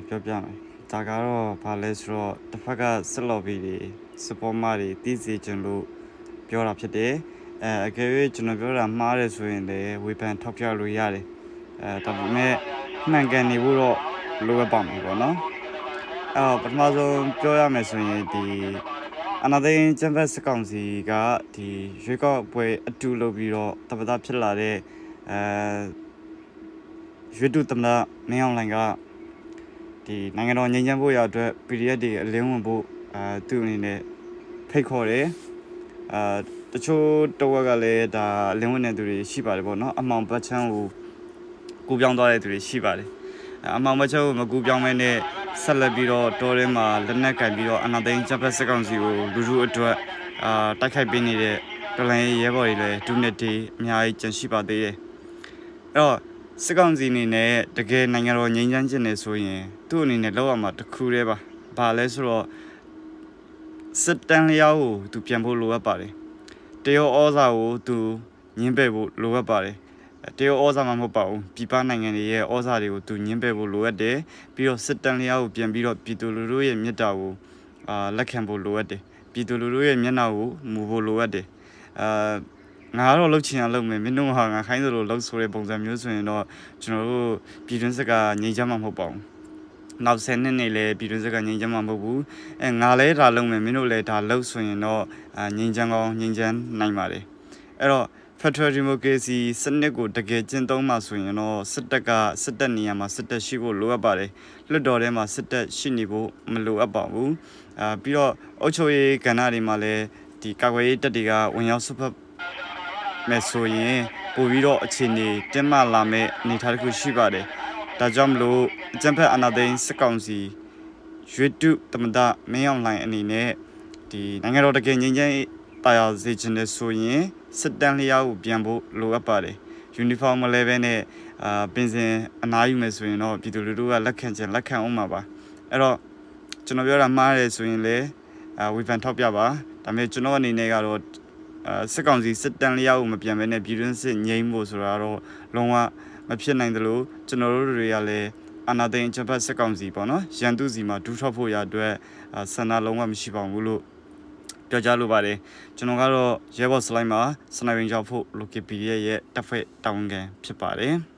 ပြောပြမယ်ဒါကတော့ဘာလဲဆိုတော့တစ်ဖက်ကဆက်လော်ဘီတွေစပေါ်မာတွေတီးစီကျွန်လို့ပြောတာဖြစ်တယ်အကယ်၍ကျွန်တော်ပြောတာမှားတယ်ဆိုရင်လည်းဝေဖန်ထောက်ပြလို့ရတယ်ဒါပေမဲ့မှန်ကန်နေဖို့တော့လိုအပ်ပါမယ်ပေါ့နော်ပထမဆုံးပြောရမယ်ဆိုရင်ဒီအနာသိန်းကျန်းဖက်စကောင်စီကဒီရွေးကောက်ပွဲအတူလုပ်ပြီးတော့တပတ်သားဖြစ်လာတဲ့ရွေးတူသမ္မတမင်းအောင်လှိုင်ကဒီနိုင်ငံတော်ငြိမ်းချမ်းဖို့ရအတွက် PDF တွေအလင်းဝင်ဖို့သူ့အနေနဲ့ဖိတ်ခေါ်တယ်တချို့တဝက်ကလည်းဒါအလင်းဝင်တဲ့သူတွေရှိပါတယ်ပေါ့နော်အမောင်ပတ်ချမ်းကိုကူပြောင်းသွားတဲ့သူတွေရှိပါတယ်အမောင်ပတ်ချမ်းကိုမကူပြောင်းမဲနဲ့ဆက်လက်ပြီးတော့တောထဲမှာလက်နက်ကင်ပြီးတော့အနာသိန်းကျန်းဖက်စကောင်စီကိုလူထုအတွက်တိုက်ခိုက်ပေးနေတဲ့တော်လိုင်းရဲဘော်တွေလည်းဒုနှစ်တီအများကြီးကြန့်ရှိပါသေးတယ်အဲ့တော့စစ်ကောင်စီအနေနဲ့တကယ်နိုင်ငံတော်ငြိမ်းချမ်းခြင်းနဲ့ဆိုရင်သူ့အနေနဲ့လောက်ရမှာတစ်ခုတည်းပါဘာလဲဆိုတော့စစ်တမ်းလျောက်ကိုသူပြန်ဖို့လိုအပ်ပါတယ်တရောဩဇာကိုသူညှင်းပယ်ဖို့လိုအပ်ပါတယ်တရောဩဇာမှမဟုတ်ပါဘူးပြည်ပနိုင်ငံတွေရဲ့ဩဇာတွေကိုသူညှင်းပယ်ဖို့လိုအပ်တယ်ပြီးတော့စစ်တမ်းလျောက်ကိုပြန်ပြီးတော့ပြည်သူလူထုရဲ့မြစ်တာကိုလက်ခံဖို့လိုအပ်တယ်ပြည်သူလူထုရဲ့မျက်နှာကိုမူဖို့လိုအပ်တယ်ငါကတော့လှုပ်ချင်အောင်လုပ်မယ်မင်းတို့ဟာငါခိုင်းသလိုလှုပ်ဆိုတဲ့ပုံစံမျိုးဆိုရင်တော့ကျွန်တော်တို့ပြည်တွင်းစစ်ကငြိမ်းချမ်းမှာမဟုတ်ပါဘူးနောက်10နှစ်နေလဲပြည်တွင်းစစ်ကငြိမ်းချမ်းမှာမဟုတ်ဘူးငါလဲဒါလုပ်မယ်မင်းတို့လဲဒါလုပ်ဆိုရင်တော့ငြိမ်းချမ်းကောင်းငြိမ်းချမ်းနိုင်ပါတယ်အဲ့တော့ Federal Democracy စနစ်ကိုတကယ်ကျင့်သုံးမှဆိုရင်တော့စစ်တပ်နေရာမှာစစ်တပ်ရှိဖို့လိုအပ်ပါတယ်လွတ်တော်ထဲမှာစစ်တပ်ရှိနေဖို့မလိုအပ်ပါဘူးပြီးတော့အုပ်ချုပ်ရေးကဏ္ဍတွေမှာလည်းဒီကာကွယ်ရေးတပ်တွေကဝင်ရောက်ဆွတ်ဖက်မယ်ဆိုရင်ပို့ပြီးတော့အခြေအနေတင်းမာလာမယ့်အနေအထားတစ်ခုရှိပါတယ်ဒါကြောင့်မလို့အကြံဖက်အာဏာသိမ်းစစ်ကောင်စီရွေးတုသမ္မတမင်းအောင်လှိုင်အနေနဲ့ဒီနိုင်ငံတော်တကယ်ငြိမ်းချမ်းတာယာစေချင်တဲ့ဆိုရင်စစ်တမ်းလျောက်ကိုပြန်ဖို့လိုအပ်ပါတယ်ယူနီဖောင်းမလဲပဲနဲ့ပင်စင်အနားယူမယ်ဆိုရင်တော့ပြည်သူလူထုကလက်ခံအောင်မှာပါအဲ့တော့ကျွန်တော်ပြောတာမှားတယ်ဆိုရင်လည်းဝေဖန်ထောက်ပြပါဒါပေမဲ့ကျွန်တော်အနေနဲ့ကတော့စစ်ကောင်စီစစ်တမ်းလျောက်ကိုမပြန်ဘဲနဲ့ပြည်တွင်းစစ်ငြိမ်းဖို့ဆိုတာတော့လုံးဝမဖြစ်နိုင်သလိုကျွန်တော်တို့တွေကလည်းအာဏာသိမ်းချက်ဖက်စစ်ကောင်စီပေါ့နော်ရန်သူစီမှာဒူးထောက်ဖို့ရအတွက်ဆန္ဒလုံးဝမရှိပါဘူးလို့ပြောကြားလိုပါတယ်ကျွန်တော်ကတော့ရဲဘော်စလိုက်မှာစနိုက်ဝင်ကြောက်ဖို့ local PDF ရဲ့တပ်ဖွဲ့တာဝန်ခံဖြစ်ပါတယ်